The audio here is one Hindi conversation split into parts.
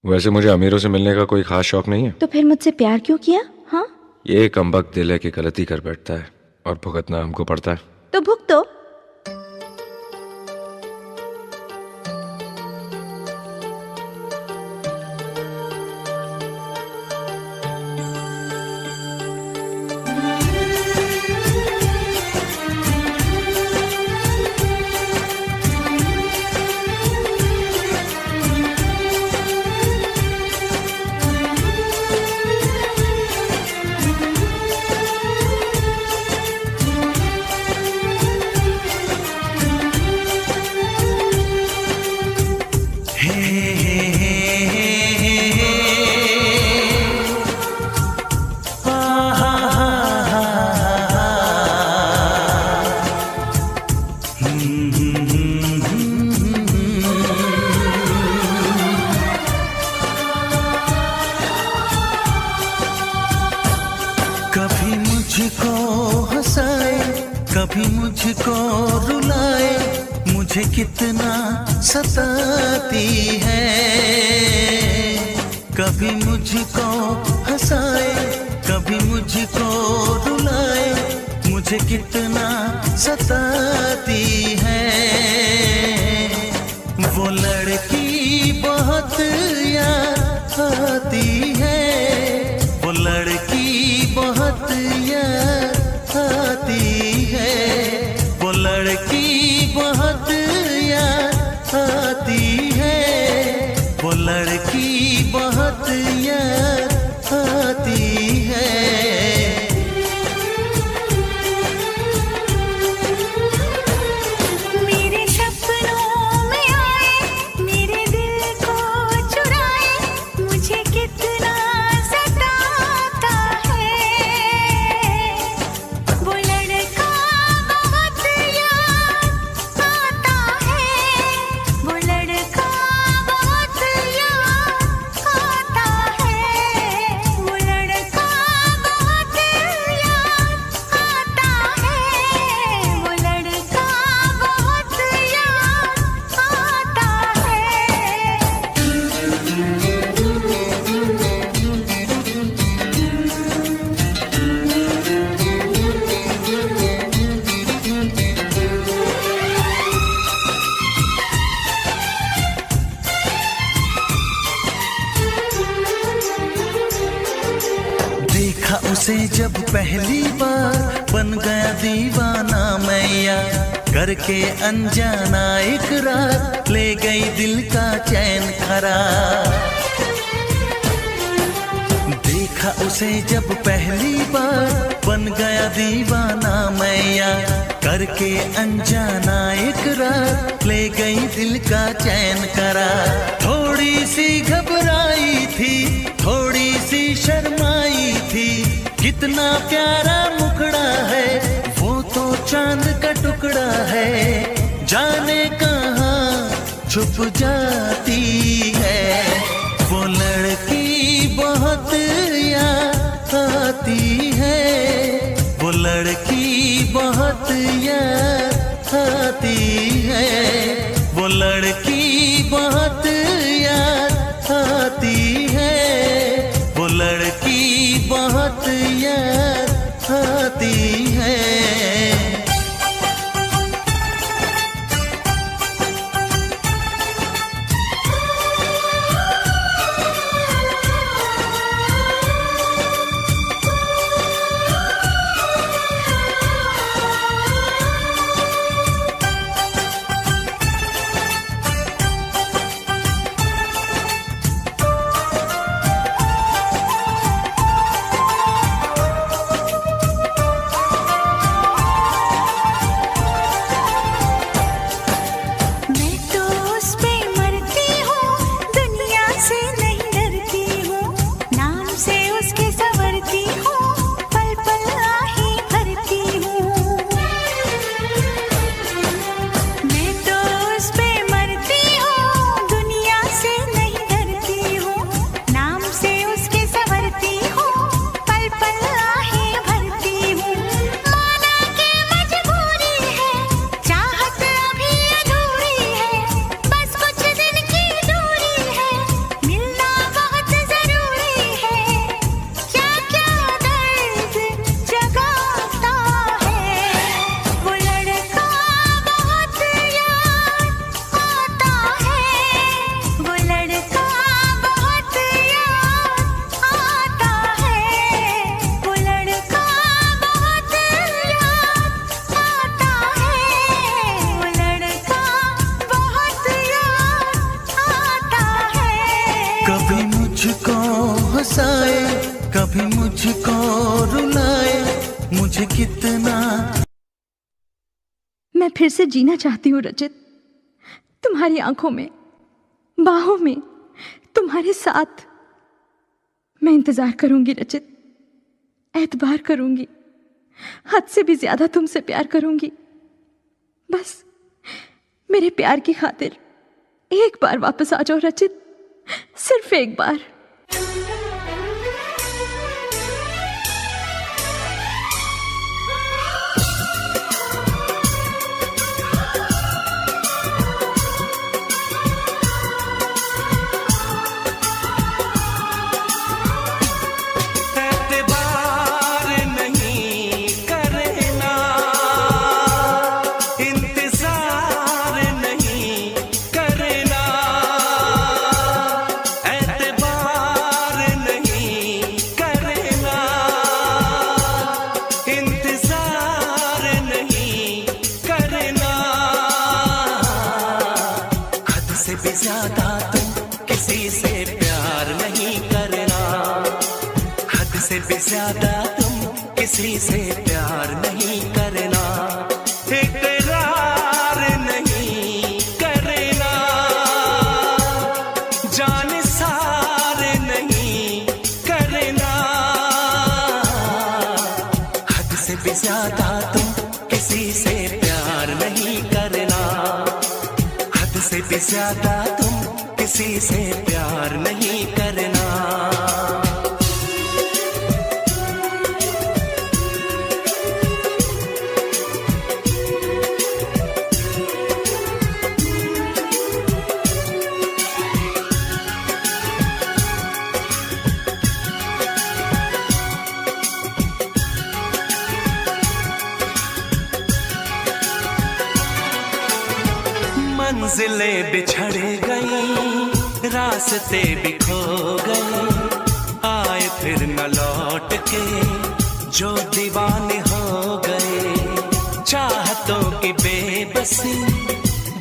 वैसे मुझे अमीरों से मिलने का कोई खास शौक नहीं है। तो फिर मुझसे प्यार क्यों किया? हाँ, ये कमबख्त दिल है कि गलती कर बैठता है और भुगतना हमको पड़ता है। तो भुगतो। कभी मुझको हंसाए, कभी मुझको रुलाए, मुझे कितना सताती है। कभी मुझको हंसाए, कभी मुझको रुलाए, मुझे कितना सताती है। वो लड़की बहुत याद आती है, वो लड़की बहुत याद आती है, वो लड़की बहुत याद आती है, वो लड़की बहुत याद आती है। मेरे सपनों में आए, मेरे दिल को चुराए, मुझे कितना सताता है। वो लड़का बहुत याद आता है, वो लड़का बहुत याद आता है, वो लड़का बहुत याद आता है, वो लड़का बहुत याद आता देखा उसे जब पहली बार, बन गया दीवाना मैया, करके अनजाना इकरार, ले गई दिल का चैन करार। देखा उसे जब पहली बार, बन गया दीवाना मैया, करके अनजाना इकरार, ले गई दिल का चैन करार। थोड़ी सी घबराई थी, थोड़ी सी शर्माई थी, कितना प्यारा मुखड़ा है, वो तो चांद का टुकड़ा है, जाने कहाँ छुप जाती है। वो लड़की बहुत याद आती है, वो लड़की बहुत याद आती है, वो लड़की बहुत याद आती है, वो लड़की बहुत याद आती है। कभी मुझको रुलाए, मुझे कितना। मैं फिर से जीना चाहती हूँ रचित, तुम्हारी आंखों में, बाहों में, तुम्हारे साथ। मैं इंतजार करूंगी रचित, एतबार करूंगी, हद से भी ज्यादा तुमसे प्यार करूंगी। बस मेरे प्यार की खातिर एक बार वापस आ जाओ रचित, सिर्फ एक बार। ज्यादा तुम किसी से प्यार नहीं करना, हद से भी ज्यादा तुम किसी से प्यार नहीं करना, इकरार नहीं करना, जान सार नहीं करना, हद से भी ज्यादा तुम किसी से प्यार नहीं करना, हद से भी ज्यादा तुम किसी से प्यार नहीं करना। मंजिलें बिछड़ गई, रास्ते भी खो गए, आए फिर न लौट के जो दीवाने हो गए, चाहतों की बेबसी,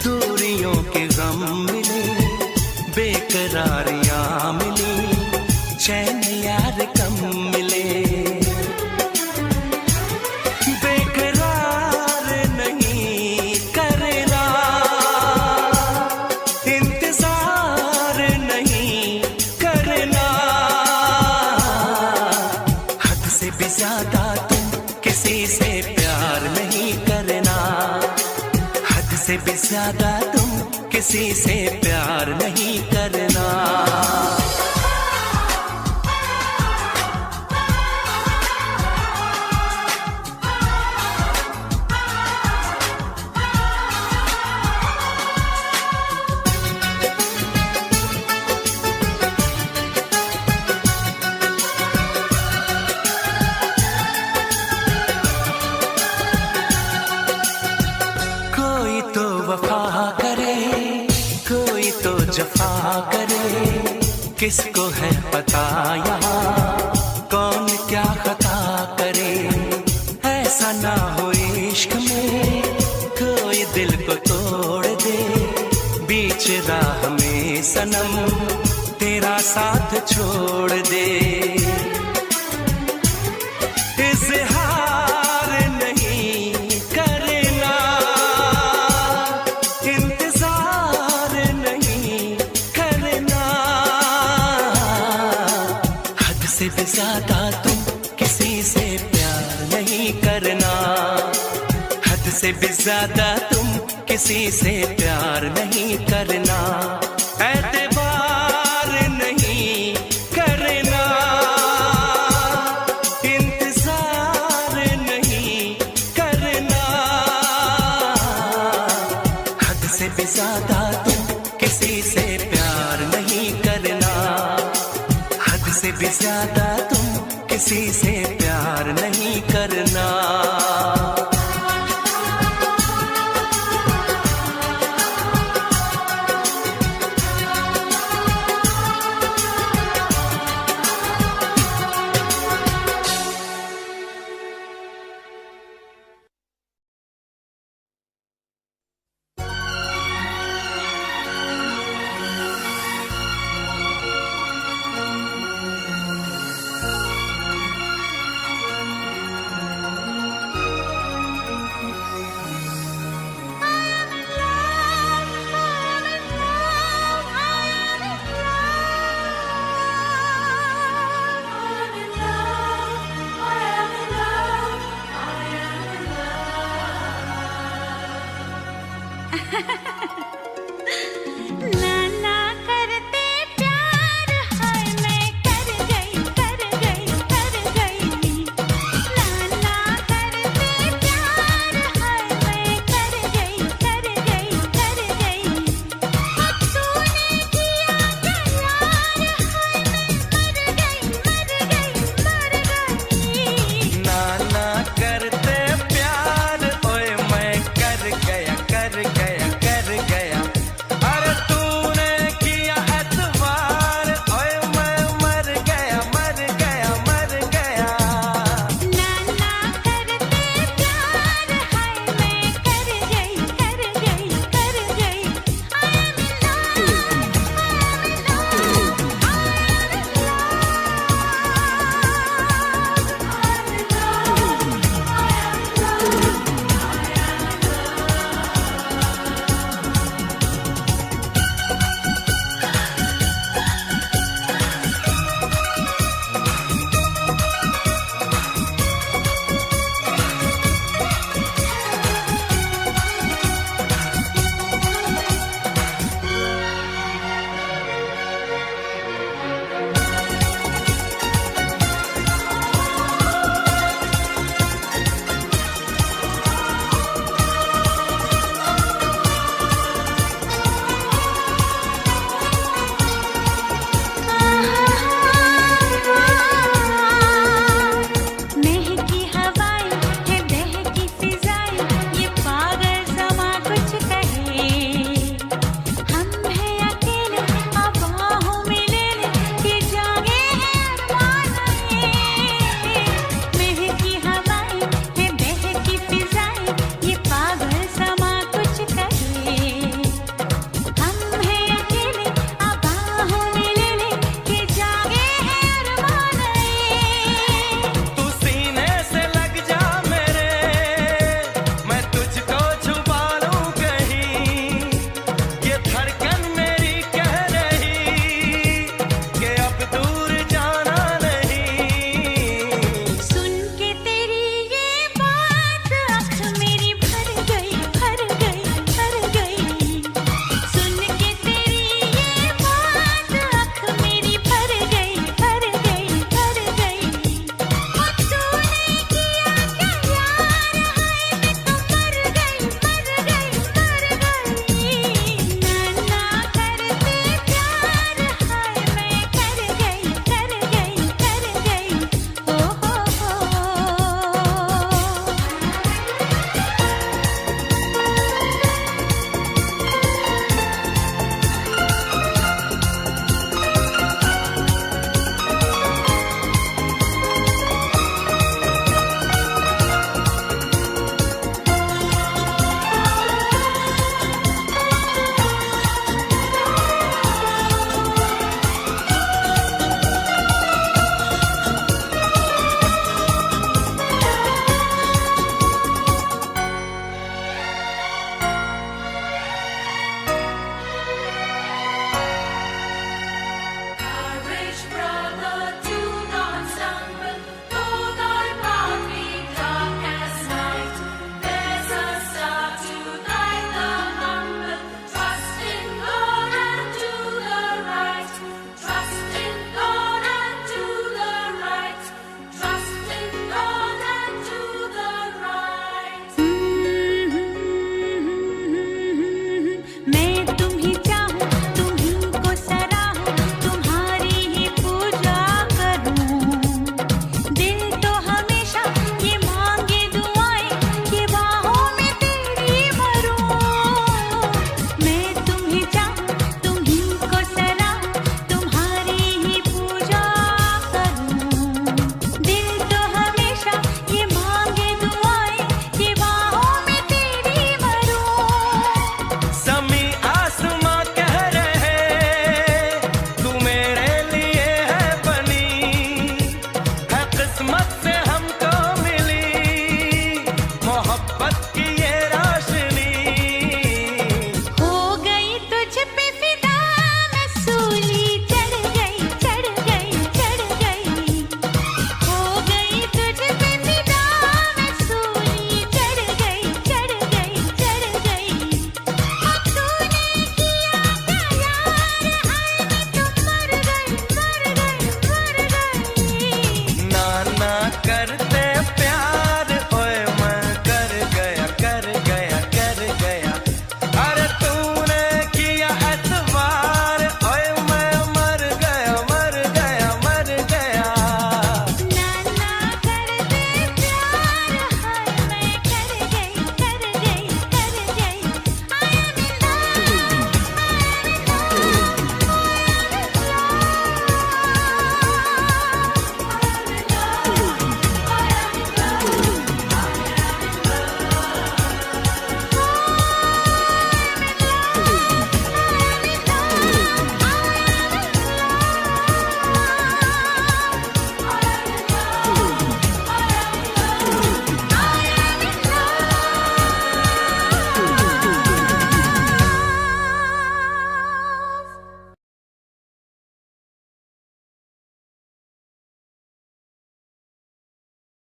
दूरियों के गम मिले, बेकरारियां मिली, चैन यार कम मिले, ज्यादा तुम किसी से प्यार नहीं करना, हद से भी ज्यादा तुम किसी से प्यार नहीं करना। वफा करे, कोई तो जफा करे, किसको है पता यहाँ कौन क्या खता करे, ऐसा ना हो इश्क में कोई दिल को तोड़ दे, बीच राह में सनम तेरा साथ छोड़ दे, इज़हार नहीं करना, इंतजार नहीं करना, हद से भी ज्यादा तुम किसी से प्यार नहीं करना, हद से भी ज्यादा तुम किसी से प्यार नहीं करना, एतबार नहीं करना, इंतजार नहीं करना, हद से भी ज्यादा तुम किसी से प्यार नहीं करना, हद से भी ज्यादा तुम किसी से